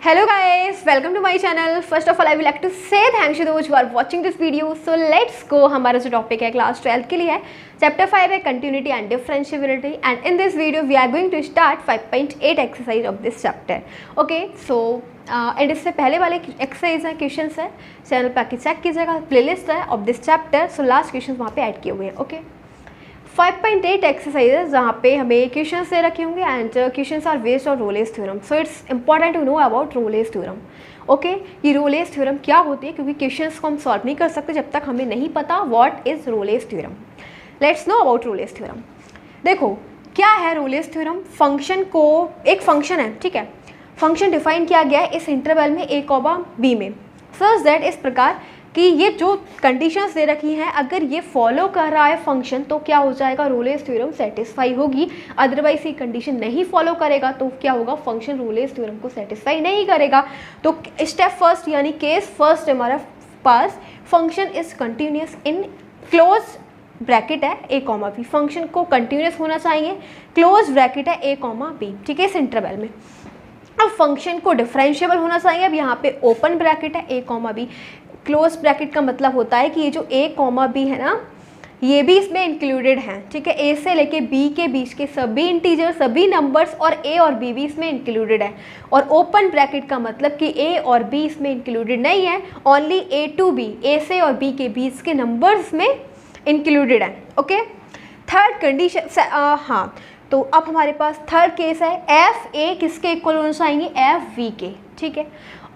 Hello guys, welcome to my channel. First of all, I would like to say thanks to those who are watching this video. So let's go. हमारा जो topic है class 12 के लिए है, chapter 5 है continuity and differentiability and in this video we are going to start 5.8 exercise of this chapter. Okay, so and इससे पहले वाले एक्सरसाइज है, क्वेश्चन है, चैनल पर आके चेक कीजिएगा, प्लेलिस्ट है of this chapter. So last question वहाँ पे ऐड किए हुए हैं. ओके, 5.8 एक्सरसाइजेज जहाँ पे हमें क्वेश्चंस दे रखे होंगे and questions are based on Rolle's theorem. So it's important to know about Rolle's theorem. Okay, ये रोलेस थ्योरम क्या होती है, क्योंकि क्वेश्चंस को हम सॉल्व नहीं कर सकते जब तक हमें नहीं पता what is Rolle's theorem. Let's no about Rolle's theorem. देखो क्या है रोलेस थ्योरम. फंक्शन को, एक फंक्शन है, ठीक है, फंक्शन डिफाइन किया गया है इस इंटरवल में a, b में, सच दैट इस प्रकार कि ये जो कंडीशंस दे रखी हैं अगर ये फॉलो कर रहा है फंक्शन तो क्या हो जाएगा, रोलेस थ्योरम सेटिस्फाई होगी. अदरवाइज ये कंडीशन नहीं फॉलो करेगा तो क्या होगा, फंक्शन रोलेस थ्योरम को सेटिस्फाई नहीं करेगा. तो स्टेप फर्स्ट यानी केस फर्स्ट हमारा पास function is continuous in close bracket है a, b. फंक्शन को कंटिन्यूस होना चाहिए, क्लोज ब्रैकेट है a, b, ठीक है, इस इंटरवल में. अब फंक्शन को डिफरेंशिएबल होना चाहिए. अब यहाँ पे ओपन ब्रैकेट है a, b. क्लोज ब्रैकेट का मतलब होता है कि ये जो a, b है ना, ये भी इसमें इंक्लूडेड हैं, ठीक है. a से लेके b के बीच के सभी इंटीजर, सभी नंबर्स और a और b भी इसमें इंक्लूडेड है. और ओपन ब्रैकेट का मतलब कि a और b इसमें इंक्लूडेड नहीं है, only a to b, a से और b के बीच के नंबर्स में इंक्लूडेड है. ओके, थर्ड कंडीशन, हाँ, तो अब हमारे पास थर्ड केस है एफ ए किसके इक्वल होना चाहिए, एफ वी के, ठीक है.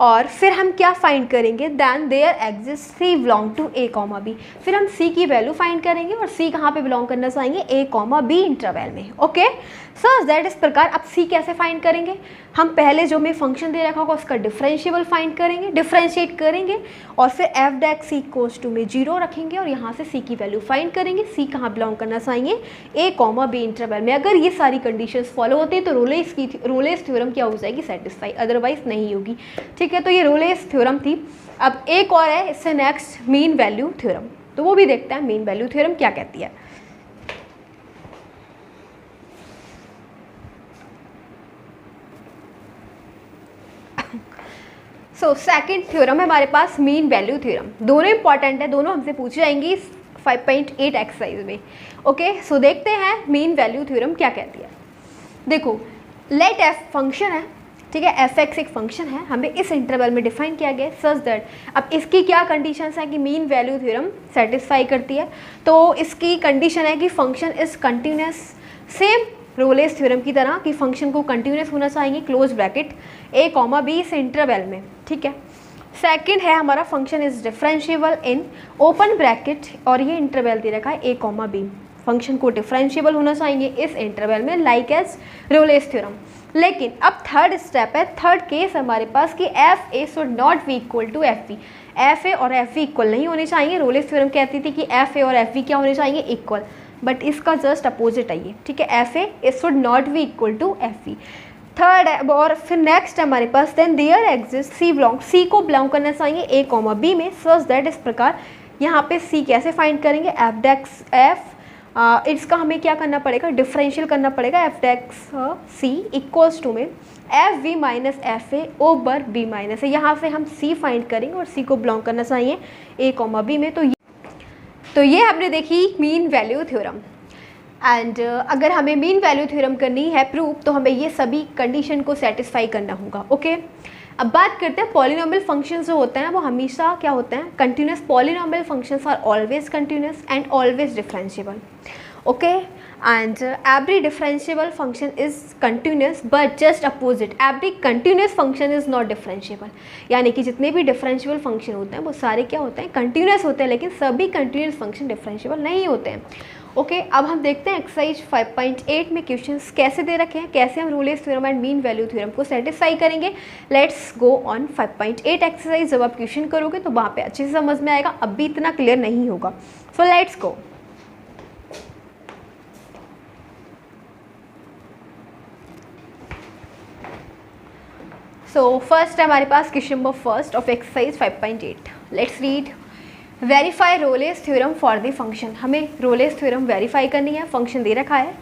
और फिर हम क्या फाइंड करेंगे, then there exist C belong to a, b. फिर हम c की वैल्यू फाइंड करेंगे और c कहाँ पे बिलोंग करना चाहिए, a, b इंटरवल में. ओके, सो दैट इस प्रकार. अब c कैसे फाइंड करेंगे, हम पहले जो हमें फंक्शन दे रखा होगा उसका डिफरेंशिएबल फाइंड करेंगे, डिफरेंशिएट करेंगे और फिर F dash C equals to में 0 रखेंगे और यहाँ से c की वैल्यू फाइंड करेंगे. c कहाँ बिलोंग करना चाहिए, a, b इंटरवल में. अगर ये सारी कंडीशंस फॉलो होती है तो रोलेस थ्योरम क्या हो जाएगी, सेटिस्फाई, अदरवाइज नहीं होगी, ठीक है. तो ये रोलेस थ्योरम थी. अब एक और है इससे नेक्स्ट, मीन वैल्यू थ्योरम. तो वो भी देखते हैं मीन वैल्यू थ्योरम क्या कहती है. सो सेकंड थ्योरम है हमारे पास मीन वैल्यू थ्योरम. दोनों इंपॉर्टेंट है, दोनों हमसे पूछी जाएंगी 5.8 एक्सरसाइज में. ओके, सो देखते हैं मीन वैल्यू थ्योरम क्या कहती है. देखो, लेट एफ फंक्शन है, ठीक है, एफ एक्स एक फंक्शन है, हमें इस इंटरवल में डिफाइन किया गया है, सच दैट. अब इसकी क्या कंडीशंस है कि मीन वैल्यू थ्योरम सेटिस्फाई करती है. तो इसकी कंडीशन है कि function is continuous, same Rolle's theorem की तरह कि फंक्शन को कंटिन्यूस होना चाहिए क्लोज ब्रैकेट a, b इस इंटरवल में, ठीक है. सेकंड है हमारा function is differentiable in open bracket और ये इंटरवल दे रखा है a, b. फंक्शन को डिफरेंशिएबल होना चाहिए इस इंटरवल में लाइक एज रोलेस थ्योरम. लेकिन अब थर्ड स्टेप है, थर्ड केस हमारे पास कि F A should not be equal to F V. F A और एफ वी इक्वल नहीं होने चाहिए. रोलेस थ्योरम कहती थी कि एफ ए और एफ वी क्या होने चाहिए, इक्वल, बट इसका जस्ट अपोजिट है ये, ठीक है. F A should not be equal to F B. Third है. और फिर नेक्स्ट है हमारे पास then there exist C belong, C को बिलोंग करना चाहिए a, b में, सच दैट इस प्रकार यहाँ पे c कैसे फाइंड करेंगे, एफ डेक्स एफ, इसका हमें क्या करना पड़ेगा, डिफरेंशियल करना पड़ेगा. F dash C equals to में F B minus F A over B minus A. यहाँ से हम c फाइंड करेंगे और c को बिलोंग करना चाहिए a, b में. तो ये हमने देखी मीन वैल्यू थ्योरम. एंड अगर हमें मीन वैल्यू थ्योरम करनी है प्रूव तो हमें ये सभी कंडीशन को सेटिस्फाई करना होगा. ओके, अब बात करते हैं पॉलिनोमियल फंक्शंस जो होते हैं वो हमेशा क्या होते हैं, continuous. Polynomial functions are always continuous and always differentiable. Okay, and every differentiable function is continuous but just opposite, every continuous function is not differentiable. यानी कि जितने भी डिफरेंशिएबल फंक्शन होते हैं वो सारे क्या होते हैं, कंटिन्यूस होते हैं, लेकिन सभी कंटिन्यूस फंक्शन डिफरेंशिएबल नहीं होते हैं. ओके, अब हम देखते हैं एक्सरसाइज 5.8 में क्वेश्चंस कैसे दे रखे हैं, कैसे हम Rolle's theorem and mean value theorem को सेटिस्फाई करेंगे. Let's go on 5.8 exercise. जब आप क्वेश्चन करोगे तो वहाँ पे अच्छे से समझ में आएगा, अब भी इतना क्लियर नहीं होगा. So let's go. So first है हमारे पास question number first of exercise 5.8. Let's read. Verify Rolle's theorem for the function. हमें रोलेस थ्योरम वेरीफाई करनी है. फंक्शन दे रखा है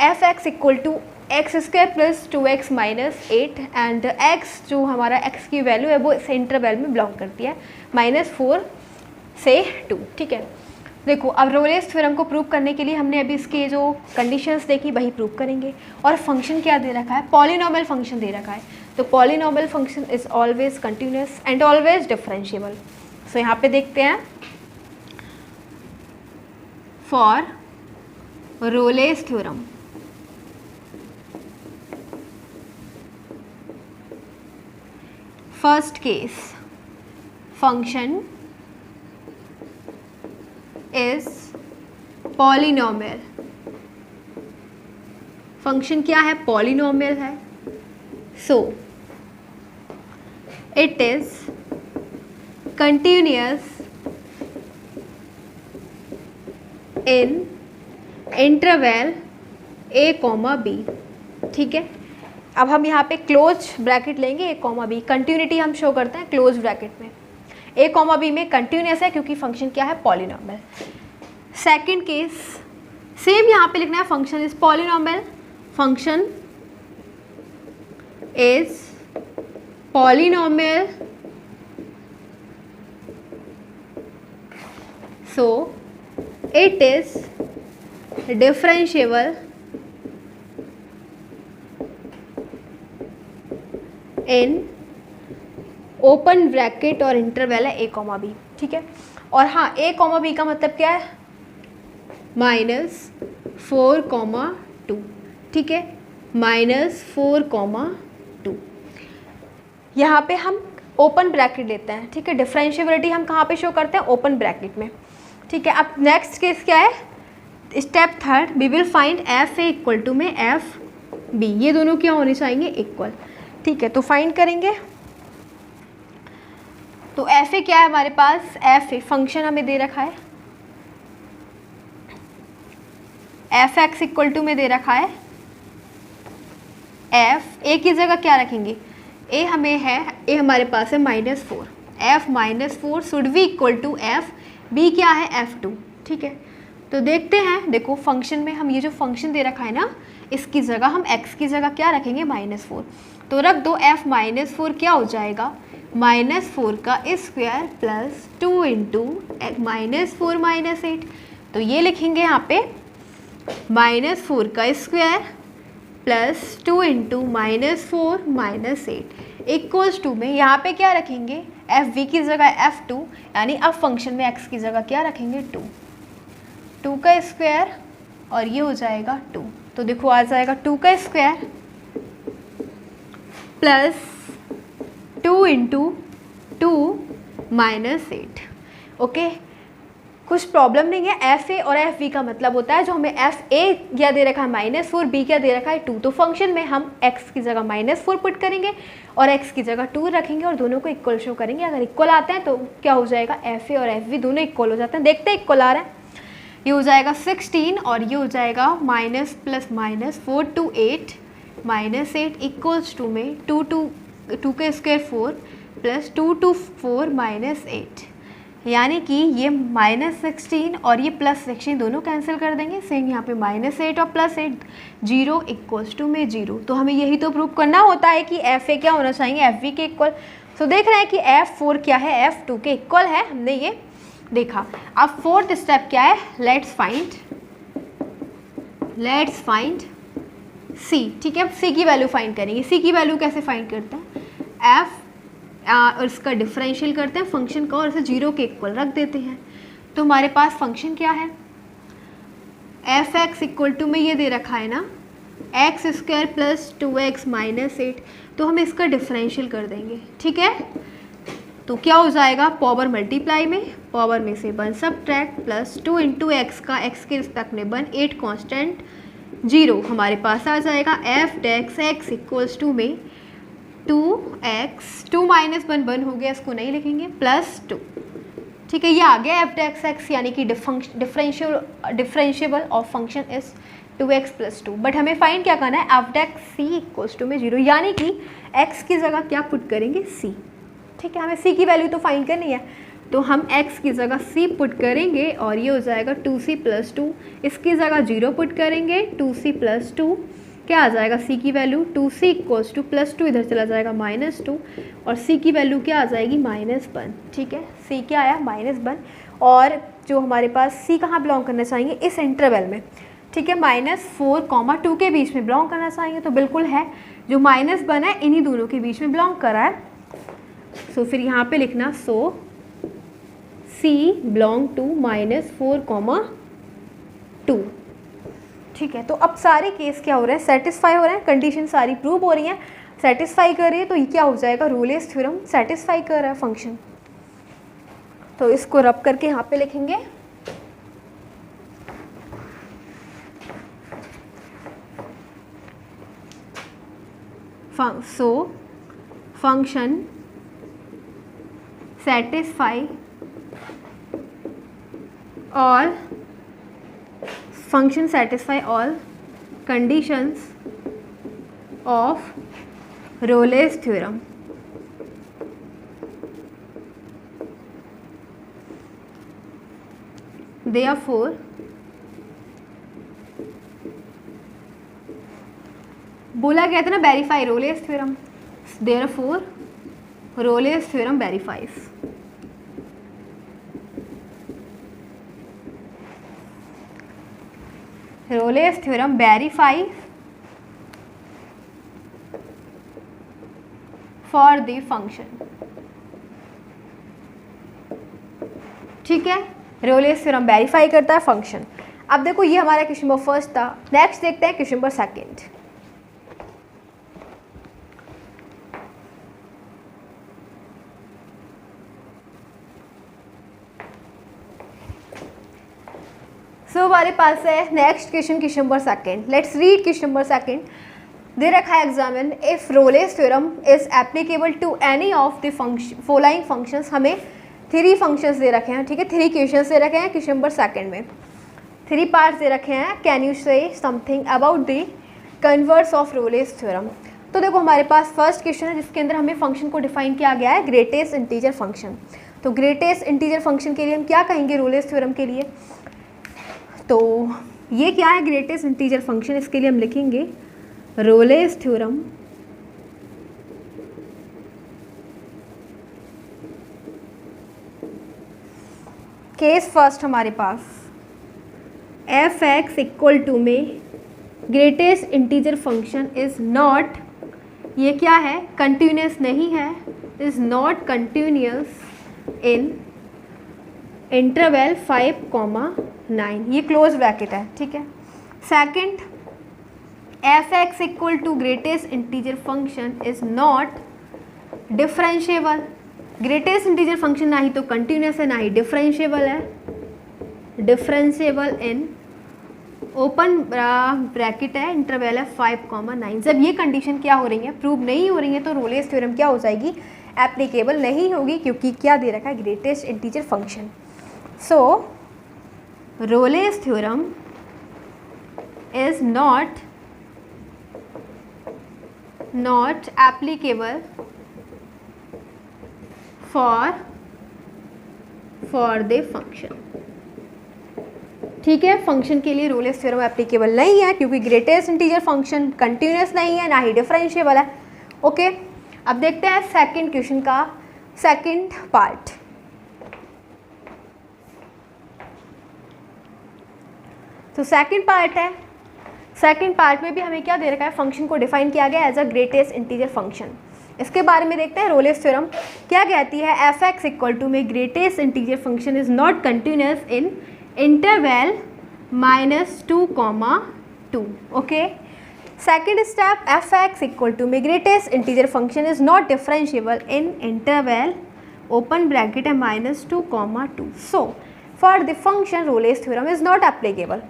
F x equal to X square plus 2x minus 8 and x जो हमारा x की वैल्यू है वो इस इंटरवल में बिलोंग करती है -4 से 2। ठीक है, देखो अब रोलेस थ्योरम को प्रूव करने के लिए हमने अभी इसके जो कंडीशंस देखी वही प्रूव करेंगे। और फंक्शन क्या दे रखा है, पॉलिनॉमियल फंक्शन दे रखा है। तो polynomial function is always continuous and always differentiable. So यहाँ पे देखते हैं, for Rolle's theorem first case function is polynomial. Function क्या है, पॉलिनॉमियल है। So it is continuous in interval a, b। ठीक है, अब हम यहाँ पे क्लोज ब्रैकेट लेंगे a, b। कंटिन्यूटी हम शो करते हैं क्लोज ब्रैकेट में। a, b में कंटिन्यूअस है क्योंकि फंक्शन क्या है, पॉलिनॉमियल। सेकंड केस सेम यहाँ पे लिखना है, function is polynomial, function is polynomial. So it is differentiable in open bracket और इंटरवल है a, b। ठीक है, और हाँ a, b का मतलब क्या है, -4, 2। ठीक है, -4, 2। यहाँ पे हम ओपन ब्रैकेट लेते हैं। ठीक है, डिफरेंशिएबिलिटी हम कहाँ पे शो करते हैं, ओपन ब्रैकेट में। ठीक है, अब नेक्स्ट केस क्या है, step third, we will find F A equal to में एफ बी, ये दोनों क्या होने चाहिए, इक्वल। ठीक है, तो फाइंड करेंगे। तो एफ ए क्या है हमारे पास, एफ ए फंक्शन हमें दे रखा है, एफ एक्स इक्वल टू में दे रखा है एफ ए की जगह क्या रखेंगे, ए हमें है, ए हमारे पास है -4, F -4 should be equal to F B क्या है, F2। ठीक है, तो देखते हैं, देखो फंक्शन में हम ये जो फंक्शन दे रखा है ना, इसकी जगह हम x की जगह क्या रखेंगे, -4। तो रख दो, f -4 क्या हो जाएगा, -4 का स्क्वायर प्लस 2 इंटू -4 -8। तो ये लिखेंगे यहाँ पे -4 का square plus 2 into -4 -8 equals to में यहाँ पे क्या रखेंगे, एफ वी की जगह F2, यानी अब फंक्शन में x की जगह क्या रखेंगे, 2 का स्क्वायर और ये हो जाएगा 2। तो देखो आ जाएगा 2 का स्क्वायर प्लस 2 इंटू 2 -8। ओके, कुछ प्रॉब्लम नहीं है। एफ ए और एफ बी का मतलब होता है, जो हमें एफ ए क्या दे रखा है, -4, बी क्या दे रखा है, 2। तो फंक्शन में हम x की जगह -4 पुट करेंगे और x की जगह 2 रखेंगे और दोनों को इक्वल शो करेंगे। अगर इक्वल आते हैं तो क्या हो जाएगा, एफ ए और एफ बी दोनों इक्वल हो जाते हैं। देखते हैं इक्वल आ रहा है, ये हो जाएगा 16 और ये हो जाएगा -+- 4 to 8 -8 इक्वल्स टू में 2 का स्क्वायर 4 प्लस 2 to 4 -8, यानी कि ये -16 और ये +16 दोनों कैंसिल कर देंगे। सेम यहाँ पे -8 और +8 0 इक्वल्स टू में 0। तो हमें यही तो प्रूव करना होता है कि एफ ए क्या होना चाहिए, एफ बी के इक्वल। सो देख रहे हैं कि F4 क्या है, F2 के इक्वल है, हमने ये देखा। अब फोर्थ स्टेप क्या है, लेट्स फाइंड C। ठीक है, अब C की वैल्यू फाइंड करेंगे। C की वैल्यू कैसे फाइंड करते हैं, F और इसका डिफरेंशियल करते हैं फंक्शन का और इसे 0 के इक्वल रख देते हैं। तो हमारे पास फंक्शन क्या है, एफ एक्स इक्वल टू में ये दे रखा है ना, x² प्लस 2x -8। तो हम इसका डिफरेंशियल कर देंगे। ठीक है, तो क्या हो जाएगा, पावर मल्टीप्लाई में, पावर में से 1 सबट्रैक्ट प्लस 2 इंटू एक्स का x के रिस्पेक्ट में 1, 8 कॉन्स्टेंट 0 हमारे पास आ जाएगा। F dash x equals to में 2x, 2 - 1 1 हो गया, इसको नहीं लिखेंगे, +2। ठीक है, ये आ गया एफ डेक्स एक्स, यानी कि differentiable of function is 2x + 2। But हमें फाइंड क्या करना है, F dash c equals to में 0, यानी कि x की जगह क्या पुट करेंगे, c। ठीक है, हमें c की वैल्यू तो फाइंड करनी है, तो हम x की जगह c पुट करेंगे और ये हो जाएगा 2c + 2। इसकी जगह 0 पुट करेंगे, 2c + 2 क्या आ जाएगा, c की वैल्यू 2c इक्वल्स टू +2, इधर चला जाएगा -2, और c की वैल्यू क्या आ जाएगी -1। ठीक है, c क्या आया -1, और जो हमारे पास c कहाँ बिलोंग करना चाहेंगे, इस इंटरवल में। ठीक है, -4, 2 के बीच में बिलोंग करना चाहेंगे, तो बिल्कुल है, जो -1 है इन्हीं दोनों के बीच में बिलोंग कर रहा है। सो फिर यहाँ पे लिखना, सो c बिलोंग टू -4, 2। ठीक है, तो अब सारे केस क्या हो रहे हैं, सेटिस्फाई हो रहे हैं, कंडीशन सारी प्रूव हो रही हैं, सेटिस्फाई कर रही है, तो ये क्या हो जाएगा, रोलेस थ्योरम सेटिस्फाई कर रहा है फंक्शन। तो इसको रब करके यहाँ पे लिखेंगे, so function satisfy all function satisfy all conditions of Rolle's theorem. Therefore बोला गया था ना, verify Rolle's theorem, therefore Rolle's theorem verifies. Rolle's theorem verifies for the function. ठीक है, रोलेस थ्योरम वेरीफाई करता है फंक्शन। अब देखो ये हमारा क्वेश्चन नंबर फर्स्ट था, नेक्स्ट देखते हैं क्वेश्चन नंबर सेकंड। सो हमारे पास है next question, question number second. Let's read question number second. दे रखा है examine, if Rolle's theorem is applicable to any of the following functions. हमें 3 फंक्शंस दे रखे हैं, ठीक है, 3 क्वेश्चंस दे रखे हैं क्वेश्चन नंबर सेकंड में, 3 पार्ट्स दे रखे हैं। कैन यू से something about the converse of Rolle's theorem. तो देखो हमारे पास फर्स्ट क्वेश्चन है जिसके अंदर हमें फंक्शन को डिफाइन किया गया है, ग्रेटेस्ट इंटीजर फंक्शन। तो ग्रेटेस्ट इंटीजर फंक्शन के लिए हम क्या कहेंगे रोलेस थ्योरम के लिए, तो ये क्या है ग्रेटेस्ट इंटीजर फंक्शन, इसके लिए हम लिखेंगे रोलेस थ्योरम केस फर्स्ट हमारे पास एफ एक्स इक्वल टू में greatest integer function is not, ये क्या है, कंटिन्यूस नहीं है, is not continuous in interval 5,9, ये क्लोज ब्रैकेट है। ठीक है, second F x equal to greatest integer function is not differentiable. Greatest integer function ना ही तो कंटिन्यूस है ना ही डिफरेंशिएबल है, डिफरेंशिएबल इन ओपन ब्रैकेट है, इंटरवल है 5,9। जब ये कंडीशन क्या हो रही है, प्रूव नहीं हो रही है, तो रोलेस थ्योरम क्या हो जाएगी, एप्लीकेबल नहीं होगी, क्योंकि क्या दे रखा है greatest integer function. So Rolle's theorem is not applicable for the function. ठीक है, फंक्शन के लिए रोलेस थ्योरम एप्लीकेबल नहीं है, क्योंकि ग्रेटेस्ट इंटीजर फंक्शन कंटिन्यूस नहीं है ना ही डिफरेंशिएबल है। ओके, अब देखते हैं सेकंड क्वेश्चन का सेकंड पार्ट। तो सेकंड पार्ट है, सेकंड पार्ट में भी हमें क्या दे रखा है, फंक्शन को डिफाइन किया गया as a greatest integer function. इसके बारे में देखते हैं रोलेस थ्योरम क्या कहती है। एफ एक्स इक्वल टू में greatest integer function is not continuous in interval -2,2। Okay, second step F x equal to में greatest integer function is not differentiable in interval open bracket है -2,2। So for the function Rolle's theorem is not applicable.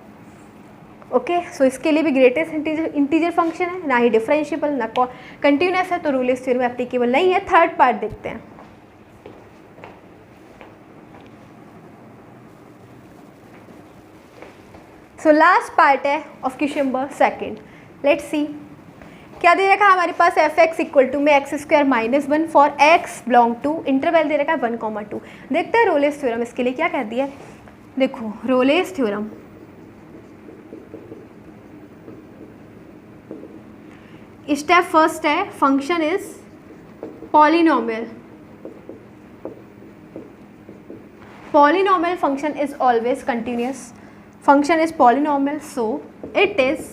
Okay, so इसके लिए भी greatest integer function है, ना ही differentiable ना continuous है, तो रोलेस थ्योरम एप्लीकेबल नहीं है। थर्ड पार्ट देखते हैं। सो लास्ट पार्ट है of question number second. Let's see क्या दे रखा है हमारे पास, एफ एक्स इक्वल टू में x² -1 for x belong to interval दे रखा है 1,2। देखते हैं रोलेस थ्योरम इसके लिए क्या कहती है। देखो रोलेस थ्योरम स्टेप फर्स्ट है function is polynomial. Polynomial function is always continuous. Function is polynomial, so it is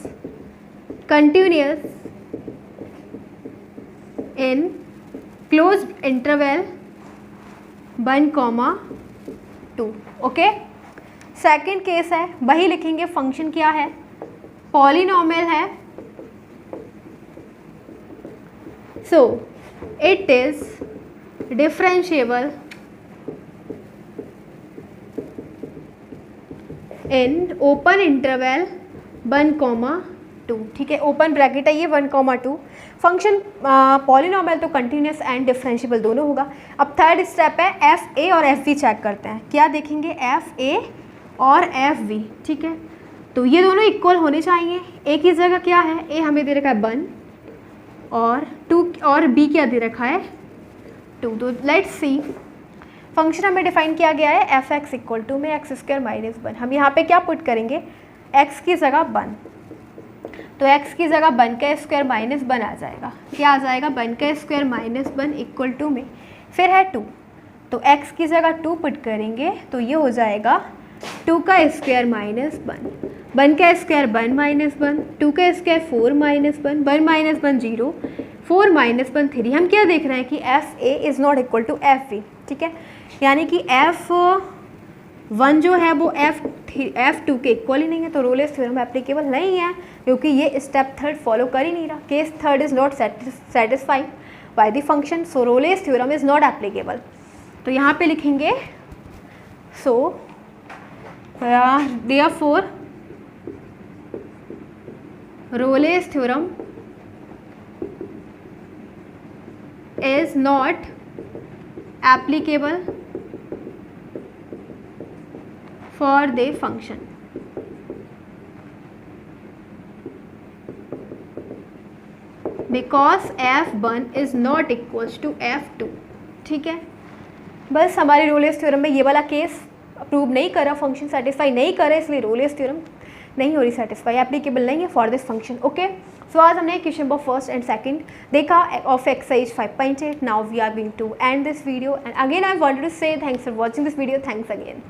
continuous in closed interval 1,2. Okay. Second case है, वही लिखेंगे. फंक्शन क्या है? पॉलिनोमियल है. So it is differentiable in open interval 1,2. ठीक है, open bracket है ये 1,2. फंक्शन पॉलिनोमियल तो कंटिन्यूस एंड डिफरेंशिएबल दोनों होगा. अब थर्ड स्टेप है एफ ए और एफ वी चेक करते हैं. क्या देखेंगे? एफ ए और एफ वी. ठीक है, तो ये दोनों इक्वल होने चाहिए. ए की जगह क्या है? ए हमें दे रखा है 1 और 2 और बी क्या दे रखा है? 2. तो लेट्स सी. फंक्शन हमें डिफाइन किया गया है एफ एक्स इक्वल टू में एक्स स्क्वायर माइनस 1. हम यहाँ पे क्या पुट करेंगे? एक्स की जगह 1. तो एक्स की जगह 1 का स्क्वायर माइनस 1 आ जाएगा. क्या आ जाएगा? 1 का स्क्वायर माइनस 1 इक्वल टू में फिर है 2. तो एक्स की जगह 2 पुट करेंगे तो ये हो जाएगा 2 का स्क्वायर माइनस 1. 1 का स्क्वायर 1 माइनस 1, 2 का स्क्वायर 4 माइनस 1, 1 माइनस 1 0, 4 माइनस 1 3. हम क्या देख रहे हैं कि F A is not equal to F V. ठीक है, यानी कि F1 जो है वो F2 के इक्वल ही नहीं है. तो रोलेस थ्योरम एप्लीकेबल नहीं है क्योंकि ये स्टेप थर्ड फॉलो कर ही नहीं रहा. Case third is not satisfied by the function, so Rolle's theorem is not applicable. तो यहाँ पे लिखेंगे so therefore Rolle's theorem is not applicable for the function. Because F1 is not equals to F2. ठीक है, बस हमारी Rolle's theorem में ये वाला केस अप्रूव नहीं करा, फंक्शन सेटिस्फाई नहीं करे, इसलिए रोलेस थ्योरम नहीं हो रही सेटिस्फाई, एप्लीकेबल नहीं है for this function. Okay, so आज हमने question number first and second देखा of exercise 5.8. Now we are going to end this video and again I wanted to say thanks for watching this video. Thanks again.